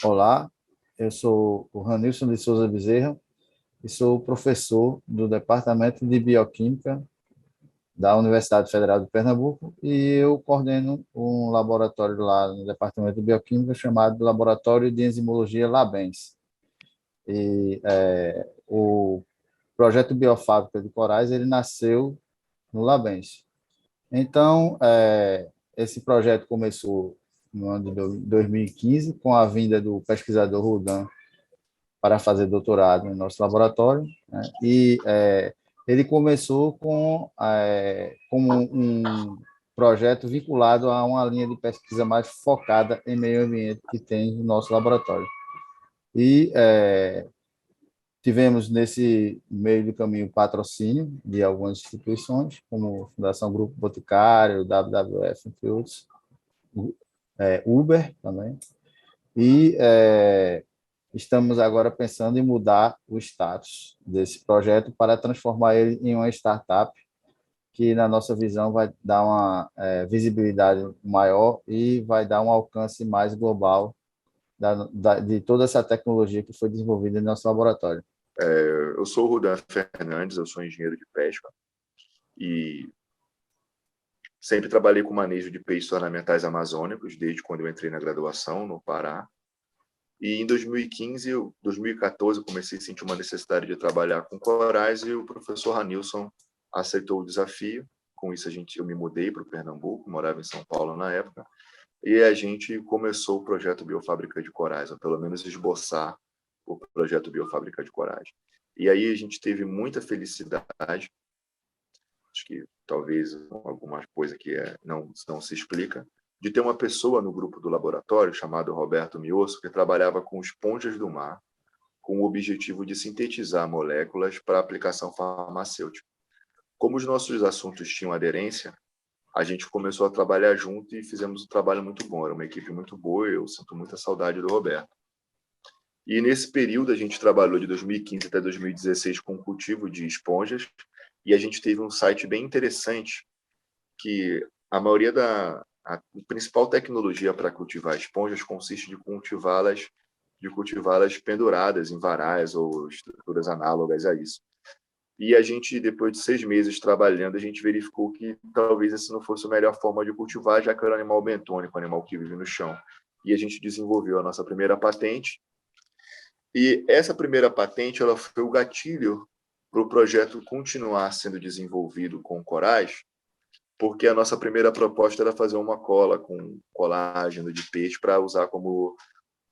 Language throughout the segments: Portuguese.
Olá, eu sou o Ranilson de Souza Bezerra e sou professor do Departamento de Bioquímica da Universidade Federal de Pernambuco e eu coordeno um laboratório lá no Departamento de Bioquímica chamado Laboratório de Enzimologia Labens. O projeto Biofábrica de Corais ele nasceu no Labens. Então, esse projeto começou no ano de 2015 com a vinda do pesquisador Rudan para fazer doutorado no nosso laboratório, né? Ele começou como um projeto vinculado a uma linha de pesquisa mais focada em meio ambiente que tem no nosso laboratório. E tivemos nesse meio do caminho patrocínio de algumas instituições, como Fundação Grupo Boticário, WWF, entre outros, Uber também. E estamos agora pensando em mudar o status desse projeto para transformar ele em uma startup que, na nossa visão, vai dar uma visibilidade maior e vai dar um alcance mais global de toda essa tecnologia que foi desenvolvida em nosso laboratório. Eu sou o Rudan Fernandes, eu sou engenheiro de pesca e sempre trabalhei com manejo de peixes ornamentais amazônicos, desde quando eu entrei na graduação no Pará. E em 2015, 2014, eu comecei a sentir uma necessidade de trabalhar com corais e o professor Ranilson aceitou o desafio. Com isso, eu me mudei para o Pernambuco, morava em São Paulo na época, e a gente começou o projeto Biofábrica de Corais, ou pelo menos esboçar o projeto Biofábrica de Corais. E aí a gente teve muita felicidade, acho que talvez alguma coisa que não se explica, de ter uma pessoa no grupo do laboratório, chamado Roberto Miosso, que trabalhava com esponjas do mar, com o objetivo de sintetizar moléculas para aplicação farmacêutica. Como os nossos assuntos tinham aderência, a gente começou a trabalhar junto e fizemos um trabalho muito bom. Era uma equipe muito boa e eu sinto muita saudade do Roberto. E nesse período a gente trabalhou de 2015 até 2016 com cultivo de esponjas e a gente teve um site bem interessante que a maioria a principal tecnologia para cultivar esponjas consiste de cultivá-las penduradas em varais ou estruturas análogas a isso. E a gente, depois de 6 meses trabalhando, a gente verificou que talvez essa não fosse a melhor forma de cultivar, já que era um animal bentônico, um animal que vive no chão. E a gente desenvolveu a nossa primeira patente. E essa primeira patente ela foi o gatilho para o projeto continuar sendo desenvolvido com corais, porque a nossa primeira proposta era fazer uma cola com colágeno de peixe para usar como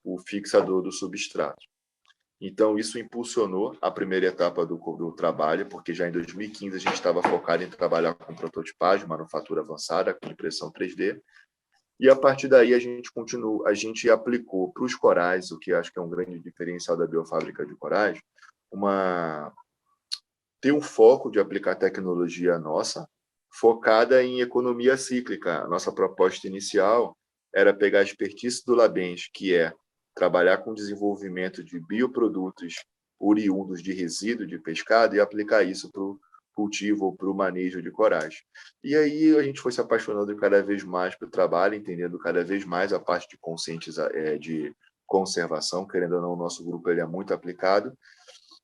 o fixador do substrato. Então, isso impulsionou a primeira etapa do trabalho, porque já em 2015 a gente estava focado em trabalhar com prototipagem, manufatura avançada, com impressão 3D, e a partir daí a gente aplicou para os corais, o que acho que é um grande diferencial da biofábrica de corais, ter um foco de aplicar tecnologia nossa, focada em economia cíclica. A nossa proposta inicial era pegar a expertise do Labens, que é trabalhar com desenvolvimento de bioprodutos oriundos de resíduo de pescado e aplicar isso para o cultivo ou para o manejo de corais. E aí a gente foi se apaixonando cada vez mais pelo trabalho, entendendo cada vez mais a parte de de conservação, querendo ou não, o nosso grupo ele é muito aplicado,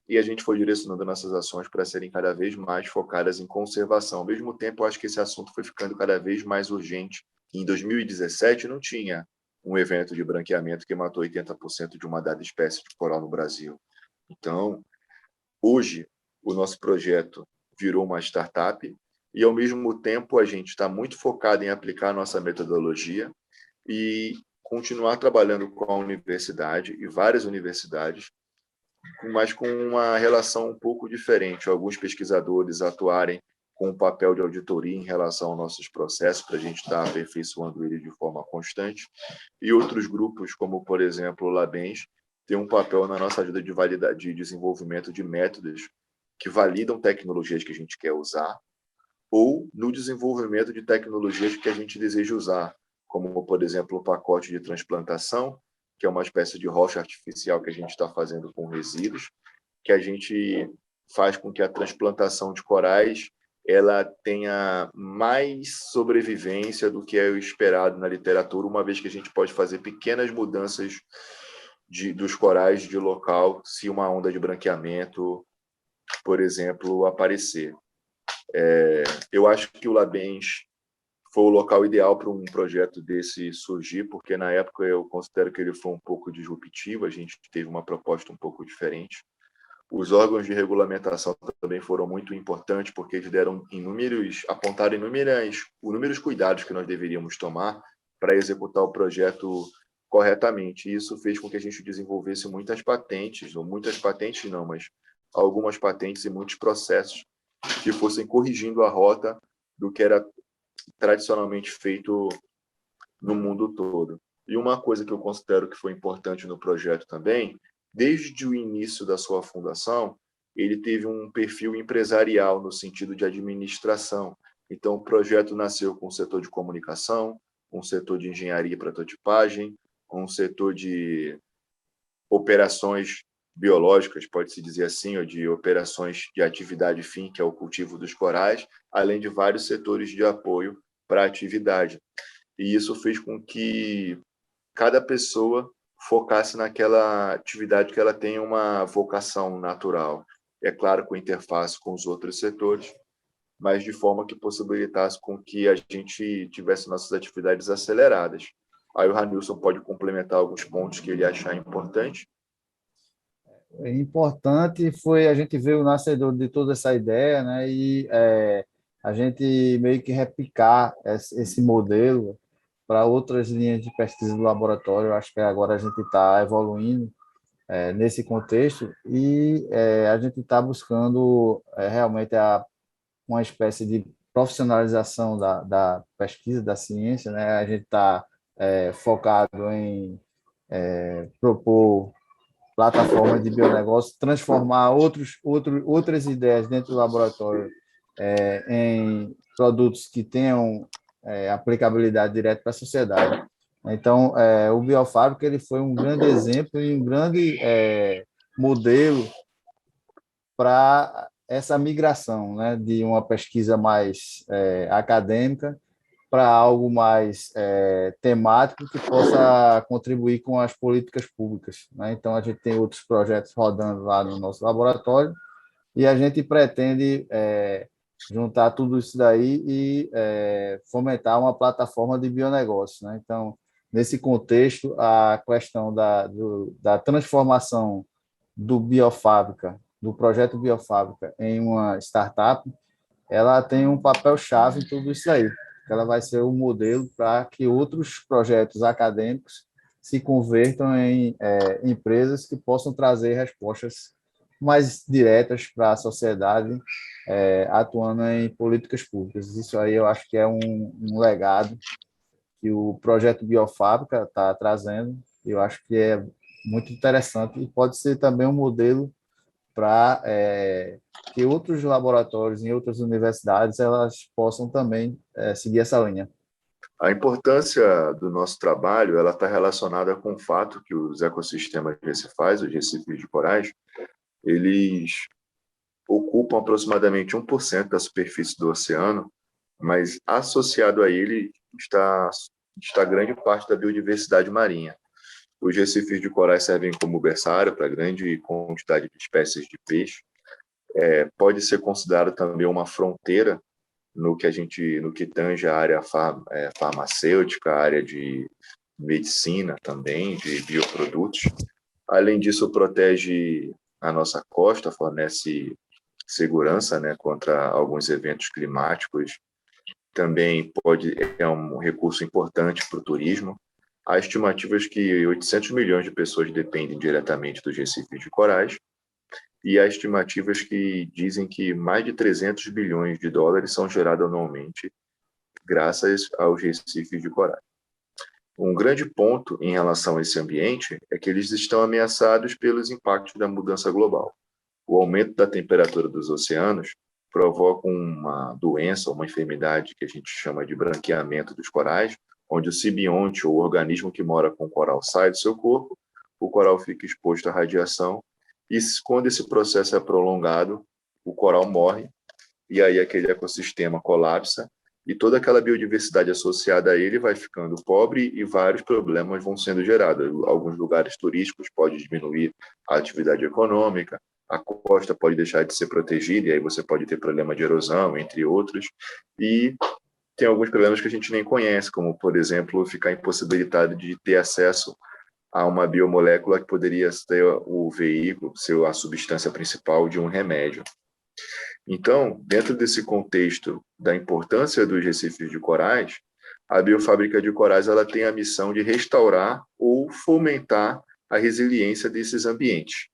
e a gente foi direcionando nossas ações para serem cada vez mais focadas em conservação. Ao mesmo tempo, eu acho que esse assunto foi ficando cada vez mais urgente. Em 2017, não tinha um evento de branqueamento que matou 80% de uma dada espécie de coral no Brasil. Então, hoje, o nosso projeto virou uma startup e, ao mesmo tempo, a gente está muito focado em aplicar a nossa metodologia e continuar trabalhando com a universidade e várias universidades, mas com uma relação um pouco diferente. Alguns pesquisadores atuarem com um papel de auditoria em relação aos nossos processos, para a gente estar aperfeiçoando ele de forma constante, e outros grupos, como, por exemplo, o Labens, têm um papel na nossa ajuda de desenvolvimento de métodos que validam tecnologias que a gente quer usar, ou no desenvolvimento de tecnologias que a gente deseja usar, como, por exemplo, o pacote de transplantação, que é uma espécie de rocha artificial que a gente está fazendo com resíduos, que a gente faz com que a transplantação de corais ela tenha mais sobrevivência do que é o esperado na literatura, uma vez que a gente pode fazer pequenas mudanças dos corais de local se uma onda de branqueamento, por exemplo, aparecer. Eu acho que o Labens foi o local ideal para um projeto desse surgir, porque na época eu considero que ele foi um pouco disruptivo, a gente teve uma proposta um pouco diferente. Os órgãos de regulamentação também foram muito importantes, porque eles apontaram inúmeros cuidados que nós deveríamos tomar para executar o projeto corretamente. E isso fez com que a gente desenvolvesse muitas patentes, ou muitas patentes não, mas algumas patentes e muitos processos que fossem corrigindo a rota do que era tradicionalmente feito no mundo todo. E uma coisa que eu considero que foi importante no projeto também, desde o início da sua fundação, ele teve um perfil empresarial no sentido de administração. Então, o projeto nasceu com o setor de comunicação, um setor de engenharia e prototipagem, um setor de operações biológicas, pode-se dizer assim, ou de operações de atividade fim, que é o cultivo dos corais, além de vários setores de apoio para a atividade. E isso fez com que cada pessoa focasse naquela atividade que ela tem uma vocação natural. É claro, com interface com os outros setores, mas de forma que possibilitasse com que a gente tivesse nossas atividades aceleradas. Aí o Ranilson pode complementar alguns pontos que ele achar importante. Importante foi a gente ver o nascedor de toda essa ideia, né? E a gente meio que replicar esse modelo para outras linhas de pesquisa do laboratório. Eu acho que agora a gente está evoluindo nesse contexto e a gente está buscando realmente uma espécie de profissionalização da pesquisa, da ciência, né? A gente está focado em propor plataformas de bionegócio, transformar outras ideias dentro do laboratório em produtos que tenham aplicabilidade direta para a sociedade. Então, o Biofábrica ele foi um grande exemplo e um grande modelo para essa migração, né, de uma pesquisa mais acadêmica para algo mais temático que possa contribuir com as políticas públicas, né? Então, a gente tem outros projetos rodando lá no nosso laboratório e a gente pretende juntar tudo isso daí e fomentar uma plataforma de bionegócio, né? Então, nesse contexto, a questão da transformação do Biofábrica, do projeto Biofábrica em uma startup, ela tem um papel-chave em tudo isso aí. Ela vai ser o modelo para que outros projetos acadêmicos se convertam em empresas que possam trazer respostas mais diretas para a sociedade, atuando em políticas públicas. Isso aí eu acho que é um legado que o projeto Biofábrica está trazendo. Eu acho que é muito interessante e pode ser também um modelo para que outros laboratórios em outras universidades elas possam também seguir essa linha. A importância do nosso trabalho ela está relacionada com o fato que os ecossistemas recifais, os recifes de corais, eles ocupam aproximadamente 1% da superfície do oceano, mas associado a ele está grande parte da biodiversidade marinha. Os recifes de corais servem como berçário para grande quantidade de espécies de peixe. Pode ser considerado também uma fronteira no que tange a área farmacêutica, a área de medicina também, de bioprodutos. Além disso, protege a nossa costa, fornece segurança, né, contra alguns eventos climáticos. Também é um recurso importante para o turismo. Há estimativas que 800 milhões de pessoas dependem diretamente dos recifes de corais, e há estimativas que dizem que mais de 300 bilhões de dólares são gerados anualmente graças aos recifes de corais. Um grande ponto em relação a esse ambiente é que eles estão ameaçados pelos impactos da mudança global. O aumento da temperatura dos oceanos provoca uma doença, uma enfermidade que a gente chama de branqueamento dos corais, onde o simbionte, ou o organismo que mora com o coral, sai do seu corpo, o coral fica exposto à radiação, e quando esse processo é prolongado, o coral morre, e aí aquele ecossistema colapsa, e toda aquela biodiversidade associada a ele vai ficando pobre e vários problemas vão sendo gerados. Alguns lugares turísticos podem diminuir a atividade econômica, a costa pode deixar de ser protegida, e aí você pode ter problema de erosão, entre outros, e tem alguns problemas que a gente nem conhece, como, por exemplo, ficar impossibilitado de ter acesso a uma biomolécula que poderia ser o veículo, ser a substância principal de um remédio. Então, dentro desse contexto da importância dos recifes de corais, a Biofábrica de Corais ela tem a missão de restaurar ou fomentar a resiliência desses ambientes.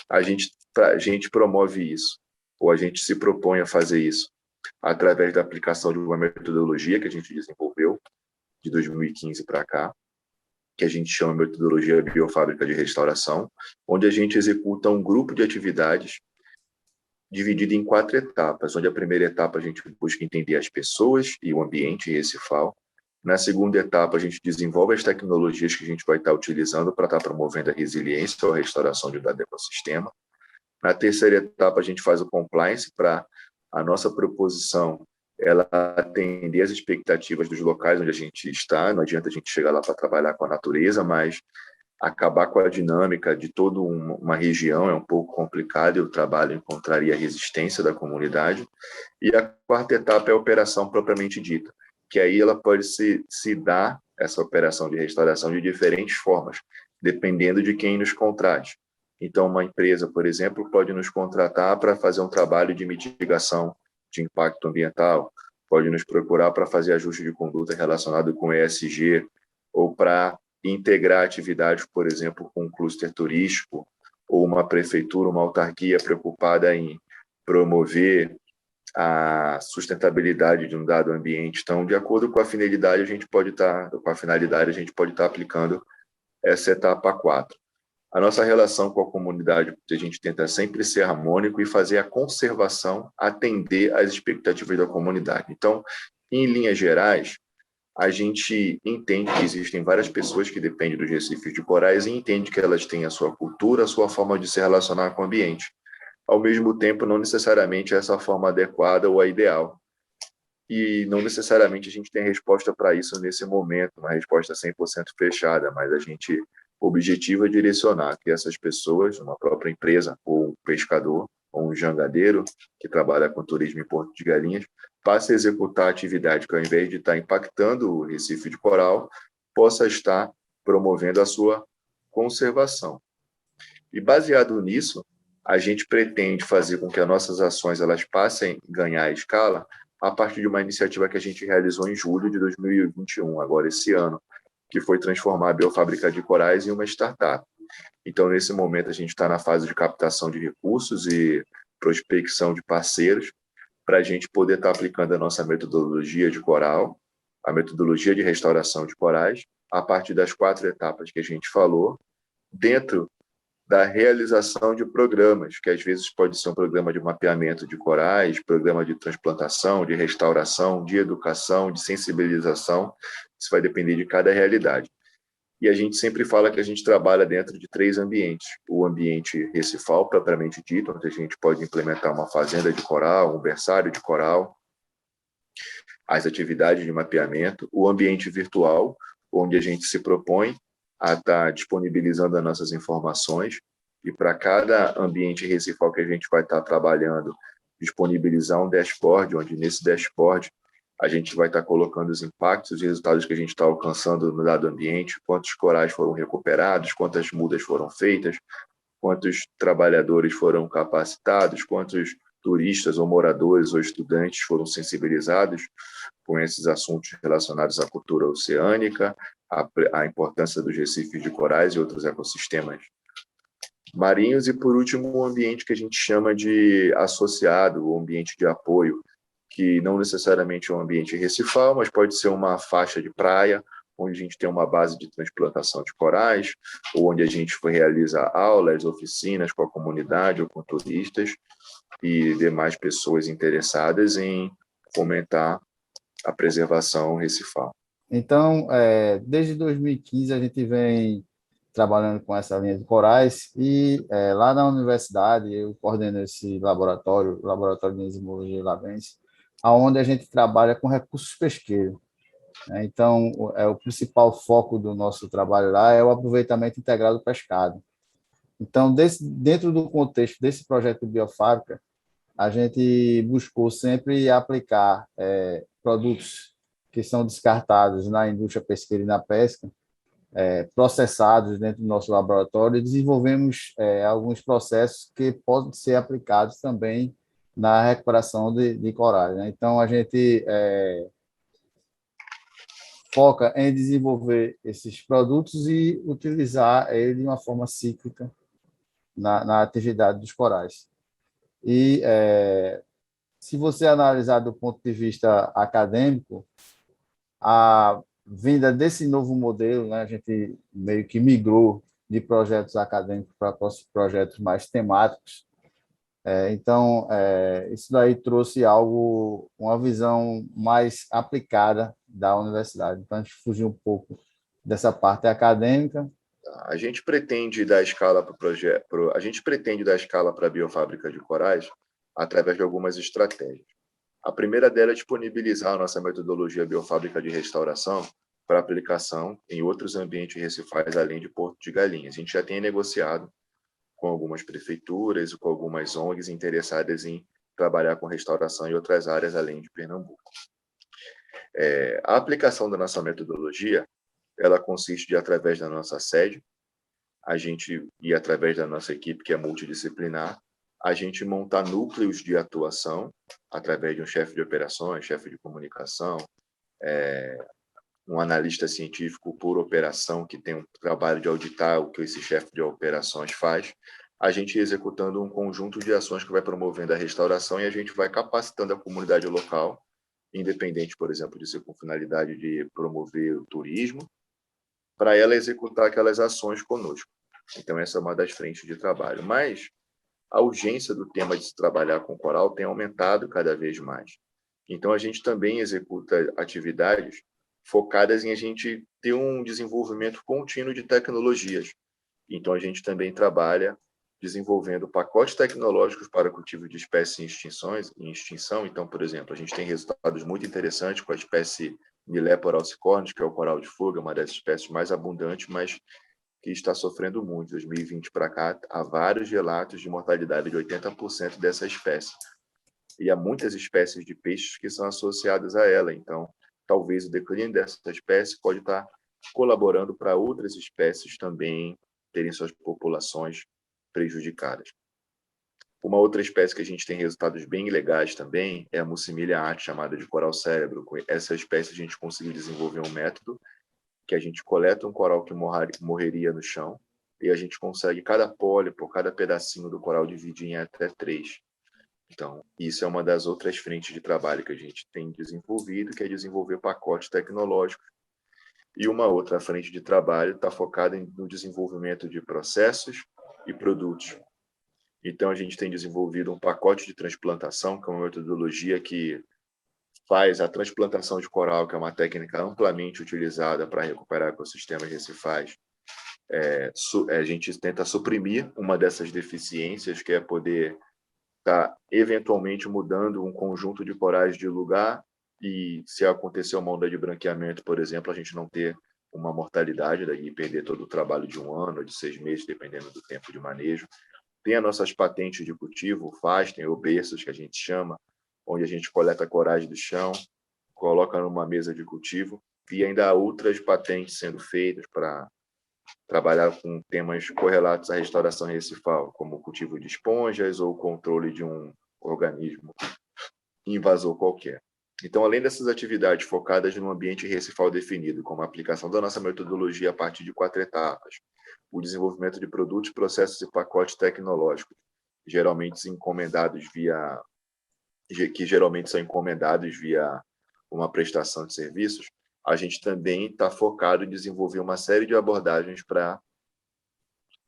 A gente promove isso, ou a gente se propõe a fazer isso, através da aplicação de uma metodologia que a gente desenvolveu de 2015 para cá, que a gente chama de metodologia Biofábrica de Restauração, onde a gente executa um grupo de atividades dividido em 4 etapas, onde a primeira etapa a gente busca entender as pessoas e o ambiente recifal. Na segunda etapa, a gente desenvolve as tecnologias que a gente vai estar utilizando para estar promovendo a resiliência ou a restauração de um dado ecossistema. Na terceira etapa, a gente faz o compliance para a nossa proposição ela atender as expectativas dos locais onde a gente está. Não adianta a gente chegar lá para trabalhar com a natureza, mas acabar com a dinâmica de toda uma região é um pouco complicado, e o trabalho encontraria a resistência da comunidade. E a quarta etapa é a operação propriamente dita, que aí ela pode se dar, essa operação de restauração, de diferentes formas, dependendo de quem nos contrate. Então, uma empresa, por exemplo, pode nos contratar para fazer um trabalho de mitigação de impacto ambiental, pode nos procurar para fazer ajuste de conduta relacionado com ESG, ou para integrar atividades, por exemplo, com um cluster turístico, ou uma prefeitura, uma autarquia preocupada em promover a sustentabilidade de um dado ambiente. Então, de acordo com a finalidade, a gente pode estar aplicando essa etapa 4. A nossa relação com a comunidade, a gente tenta sempre ser harmônico e fazer a conservação atender às expectativas da comunidade. Então, em linhas gerais, a gente entende que existem várias pessoas que dependem dos recifes de corais e entende que elas têm a sua cultura, a sua forma de se relacionar com o ambiente. Ao mesmo tempo, não necessariamente essa é a forma adequada ou a ideal. E não necessariamente a gente tem resposta para isso nesse momento, uma resposta 100% fechada, mas o objetivo é direcionar que essas pessoas, uma própria empresa, ou um pescador, ou um jangadeiro que trabalha com turismo em Porto de Galinhas, passe a executar a atividade que, ao invés de estar impactando o recife de coral, possa estar promovendo a sua conservação. E, baseado nisso, a gente pretende fazer com que as nossas ações elas passem a ganhar escala a partir de uma iniciativa que a gente realizou em julho de 2021, agora esse ano, que foi transformar a Biofábrica de Corais em uma startup. Então, nesse momento, a gente está na fase de captação de recursos e prospecção de parceiros para a gente poder estar aplicando a nossa metodologia de coral, a metodologia de restauração de corais, a partir das 4 etapas que a gente falou, dentro da realização de programas, que às vezes pode ser um programa de mapeamento de corais, programa de transplantação, de restauração, de educação, de sensibilização. Isso vai depender de cada realidade. E a gente sempre fala que a gente trabalha dentro de 3 ambientes. O ambiente recifal, propriamente dito, onde a gente pode implementar uma fazenda de coral, um berçário de coral, as atividades de mapeamento. O ambiente virtual, onde a gente se propõe a estar disponibilizando as nossas informações, e para cada ambiente recifal que a gente vai estar trabalhando, disponibilizar um dashboard, onde nesse dashboard a gente vai estar colocando os impactos, os resultados que a gente está alcançando no dado ambiente, quantos corais foram recuperados, quantas mudas foram feitas, quantos trabalhadores foram capacitados, quantos turistas ou moradores ou estudantes foram sensibilizados com esses assuntos relacionados à cultura oceânica, a importância dos recifes de corais e outros ecossistemas marinhos, e, por último, o ambiente que a gente chama de associado, o ambiente de apoio, que não necessariamente é um ambiente recifal, mas pode ser uma faixa de praia, onde a gente tem uma base de transplantação de corais, ou onde a gente realiza aulas, oficinas com a comunidade ou com turistas e demais pessoas interessadas em fomentar a preservação recifal. Então, desde 2015 a gente vem trabalhando com essa linha de corais e lá na universidade eu coordeno esse laboratório, o Laboratório de Entomologia Labense, onde a gente trabalha com recursos pesqueiros, né? Então, o principal foco do nosso trabalho lá é o aproveitamento integrado do pescado. Então, dentro do contexto desse projeto de biofábrica, a gente buscou sempre aplicar produtos que são descartados na indústria pesqueira e na pesca, processados dentro do nosso laboratório, e desenvolvemos alguns processos que podem ser aplicados também na recuperação de corais, né? Então, a gente foca em desenvolver esses produtos e utilizar ele de uma forma cíclica na atividade dos corais. E se você analisar do ponto de vista acadêmico, a vinda desse novo modelo, né, a gente meio que migrou de projetos acadêmicos para projetos mais temáticos. Então, isso daí trouxe algo, uma visão mais aplicada da universidade. Então, a gente fugiu um pouco dessa parte acadêmica. A gente pretende dar escala para o projeto, a gente pretende dar escala para a biofábrica de corais através de algumas estratégias. A primeira delas é disponibilizar a nossa metodologia biofábrica de restauração para aplicação em outros ambientes recifais, além de Porto de Galinhas. A gente já tem negociado com algumas prefeituras e com algumas ONGs interessadas em trabalhar com restauração em outras áreas além de Pernambuco. A aplicação da nossa metodologia, ela consiste de, através da nossa sede, a gente, e através da nossa equipe, que é multidisciplinar, a gente montar núcleos de atuação, através de um chefe de operações, chefe de comunicação, um analista científico por operação, que tem um trabalho de auditar o que esse chefe de operações faz, a gente executando um conjunto de ações que vai promovendo a restauração e a gente vai capacitando a comunidade local, independente, por exemplo, de ser com finalidade de promover o turismo, para ela executar aquelas ações conosco. Então, essa é uma das frentes de trabalho. Mas a urgência do tema de se trabalhar com coral tem aumentado cada vez mais. Então, a gente também executa atividades focadas em a gente ter um desenvolvimento contínuo de tecnologias. Então, a gente também trabalha desenvolvendo pacotes tecnológicos para cultivo de espécies em extinção. Então, por exemplo, a gente tem resultados muito interessantes com a espécie Milepora alcicornis, que é o coral de fuga, uma das espécies mais abundantes, mas que está sofrendo muito. 2020 para cá, há vários relatos de mortalidade de 80% dessa espécie. E há muitas espécies de peixes que são associadas a ela. Então, talvez o declínio dessa espécie pode estar colaborando para outras espécies também terem suas populações prejudicadas. Uma outra espécie que a gente tem resultados bem legais também é a Mucimília art, chamada de coral cérebro. Com essa espécie, a gente conseguiu desenvolver um método que a gente coleta um coral que morreria no chão e a gente consegue cada pólipo, cada pedacinho do coral dividir em até 3. Então, isso é uma das outras frentes de trabalho que a gente tem desenvolvido, que é desenvolver pacotes tecnológicos. E uma outra frente de trabalho está focada no desenvolvimento de processos e produtos. Então, a gente tem desenvolvido um pacote de transplantação, que é uma metodologia que faz a transplantação de coral, que é uma técnica amplamente utilizada para recuperar ecossistemas recifais. A gente tenta suprimir uma dessas deficiências, que é poder estar eventualmente mudando um conjunto de corais de lugar e, se acontecer uma onda de branqueamento, por exemplo, a gente não ter uma mortalidade daí perder todo o trabalho de 1 ano ou de 6 meses, dependendo do tempo de manejo. Tem as nossas patentes de cultivo, FASTEM ou berços, que a gente chama, onde a gente coleta corais do chão, coloca numa mesa de cultivo, e ainda há outras patentes sendo feitas para trabalhar com temas correlatos à restauração recifal, como o cultivo de esponjas ou o controle de um organismo invasor qualquer. Então, além dessas atividades focadas no ambiente recifal definido, como a aplicação da nossa metodologia a partir de 4 etapas, o desenvolvimento de produtos, processos e pacotes tecnológicos, que geralmente são encomendados via uma prestação de serviços, a gente também está focado em desenvolver uma série de abordagens para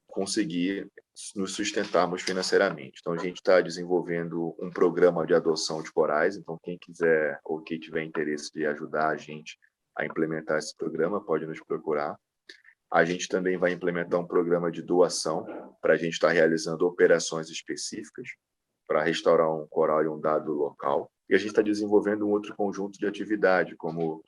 conseguir nos sustentarmos financeiramente. Então, a gente está desenvolvendo um programa de adoção de corais. Então, quem quiser ou quem tiver interesse de ajudar a gente a implementar esse programa, pode nos procurar. A gente também vai implementar um programa de doação para a gente estar realizando operações específicas. para restaurar um coral em um dado local. E a gente está desenvolvendo um outro conjunto de atividade, como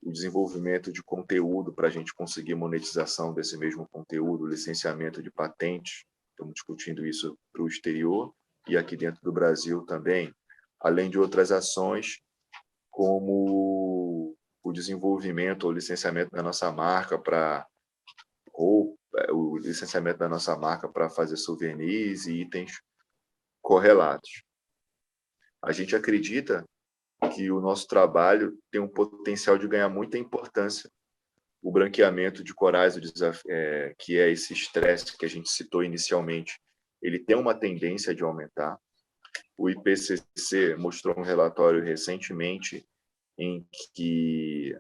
o desenvolvimento de conteúdo para a gente conseguir monetização desse mesmo conteúdo, licenciamento de patentes. Estamos discutindo isso para o exterior e aqui dentro do Brasil também, além de outras ações, como o desenvolvimento ou licenciamento da nossa marca para o licenciamento da nossa marca para fazer souvenirs e itens correlatos. A gente acredita que o nosso trabalho tem um potencial de ganhar muita importância. O branqueamento de corais, que é esse estresse que a gente citou inicialmente, ele tem uma tendência de aumentar. O IPCC mostrou um relatório recentemente em que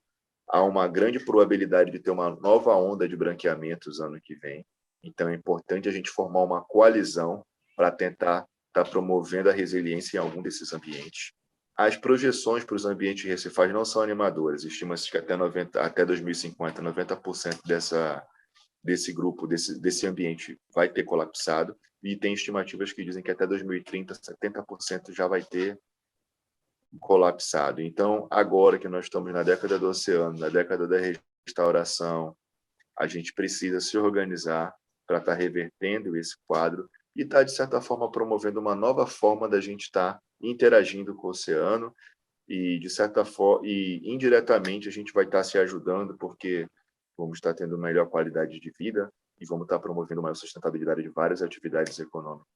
há uma grande probabilidade de ter uma nova onda de branqueamentos ano que vem. Então, é importante a gente formar uma coalizão para tentar estar promovendo a resiliência em algum desses ambientes. As projeções para os ambientes recifais não são animadoras. Estima-se que até 2050, 90% desse grupo, desse ambiente vai ter colapsado, e tem estimativas que dizem que até 2030, 70% já vai ter colapsado. Então, agora que nós estamos na década do oceano, na década da restauração, a gente precisa se organizar para estar revertendo esse quadro e estar, de certa forma, promovendo uma nova forma da gente estar interagindo com o oceano e, de certa forma, e indiretamente a gente vai estar se ajudando porque vamos estar tendo melhor qualidade de vida e vamos estar promovendo maior sustentabilidade de várias atividades econômicas.